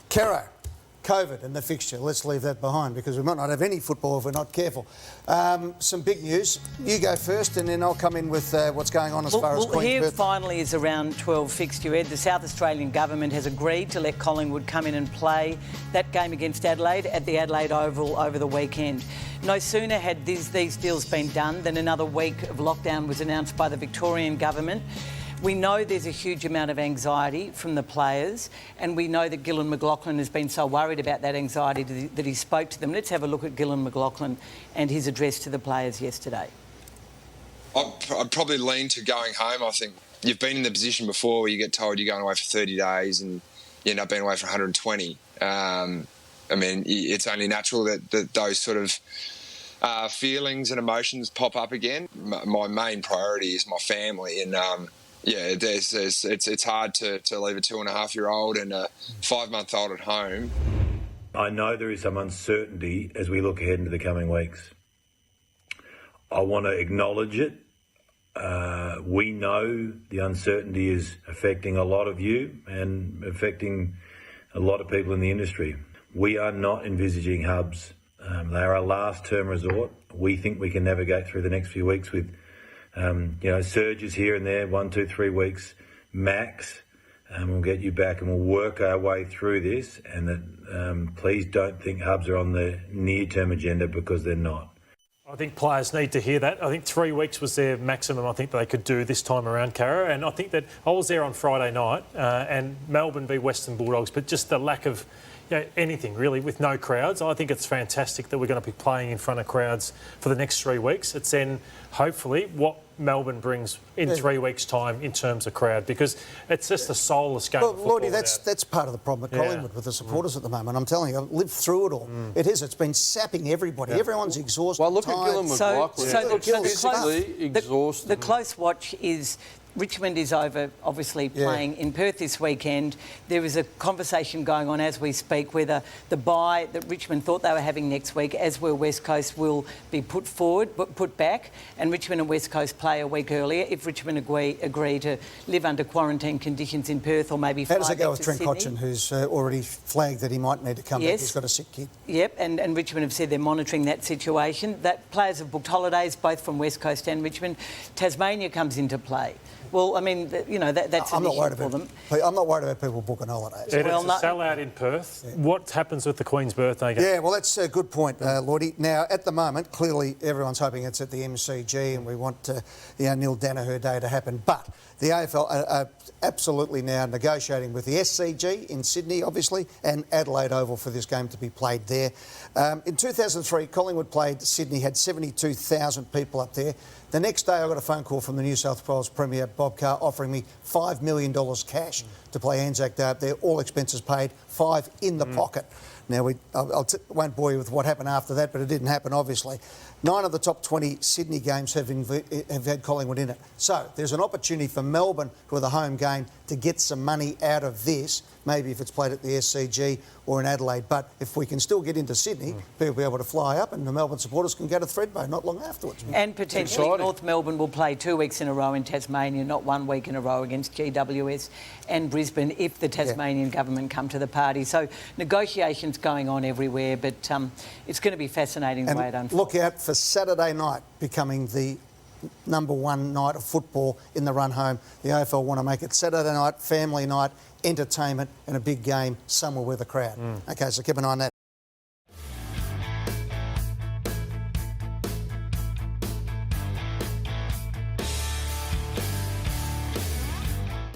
Kero, COVID and the fixture. Let's leave that behind because we might not have any football if we're not careful. Some big news. You go first and then I'll come in with what's going on as far as Queen's here birthday. finally is a round 12 fixture, Ed. The South Australian government has agreed to let Collingwood come in and play that game against Adelaide at the Adelaide Oval over the weekend. No sooner had these deals been done than another week of lockdown was announced by the Victorian government. We know there's a huge amount of anxiety from the players, and we know that Gillan McLachlan has been so worried about that anxiety that he spoke to them. Let's have a look at Gillan McLachlan and his address to the players yesterday. I'd probably lean to going home. I think you've been in the position before where you get told you're going away for 30 days and you end up being away for 120. I mean, it's only natural that those sort of feelings and emotions pop up again. My main priority is my family, and it's hard to leave a 2.5-year-old and a 5-month-old at home. I know there is some uncertainty as we look ahead into the coming weeks. I want to acknowledge it. We know the uncertainty is affecting a lot of you and affecting a lot of people in the industry. We are not envisaging hubs. They are a last-term resort. We think we can navigate through the next few weeks with surges here and there, 1, 2, 3 weeks max. We'll get you back and we'll work our way through this. And that please don't think hubs are on the near-term agenda because they're not. I think players need to hear that. I think 3 weeks was their maximum I think they could do this time around, Cara. And I think that I was there on Friday night and Melbourne v Western Bulldogs, but just the lack of anything really with no crowds. I think it's fantastic that we're going to be playing in front of crowds for the next 3 weeks. It's then hopefully what Melbourne brings in 3 weeks' time in terms of crowd, because it's just a soulless game. Well, Lordy, that's part of the problem at Collingwood with the supporters at the moment. I'm telling you, I've lived through it all. It is. It's been sapping everybody. Everyone's exhausted. Well, look at tired. Gillan McLachlan. Physically exhausted. The close watch is Richmond is over, obviously, playing in Perth this weekend. There is a conversation going on as we speak whether the bye that Richmond thought they were having next week, as were West Coast, will be put back, and Richmond and West Coast play a week earlier if Richmond agree to live under quarantine conditions in Perth or maybe fly back to Sydney. How does it go with Trent Cotchin, who's already flagged that he might need to come back? He's got a sick kid. Yep, and Richmond have said they're monitoring that situation. That players have booked holidays, both from West Coast and Richmond. Tasmania comes into play. Well, I mean, that's an issue for them. I'm not worried about people booking holidays. It's a sellout in Perth. Yeah. What happens with the Queen's birthday game? Yeah, well, that's a good point, Lordy. Now, at the moment, clearly everyone's hoping it's at the MCG and we want Neil Danaher Day to happen. But the AFL are absolutely now negotiating with the SCG in Sydney, obviously, and Adelaide Oval for this game to be played there. In 2003, Collingwood played Sydney, had 72,000 people up there. The next day I got a phone call from the New South Wales Premier, Bob Carr, offering me $5 million cash to play Anzac Day up there, all expenses paid, 5 in the pocket. Now, I won't bore you with what happened after that, but it didn't happen, obviously. 9 of the top 20 Sydney games have had Collingwood in it. So there's an opportunity for Melbourne, who are the home game, to get some money out of this, maybe if it's played at the SCG or in Adelaide. But if we can still get into Sydney, people will be able to fly up and the Melbourne supporters can go to Thredbo not long afterwards. And potentially North Melbourne will play 2 weeks in a row in Tasmania, not 1 week in a row against GWS and Brisbane if the Tasmanian government come to the party. So negotiations going on everywhere, but it's going to be fascinating the way it unfolds. Look out for Saturday night becoming the #1 night of football in the run home. The AFL want to make it Saturday night, family night, entertainment and a big game somewhere with a crowd. OK, so keep an eye on that.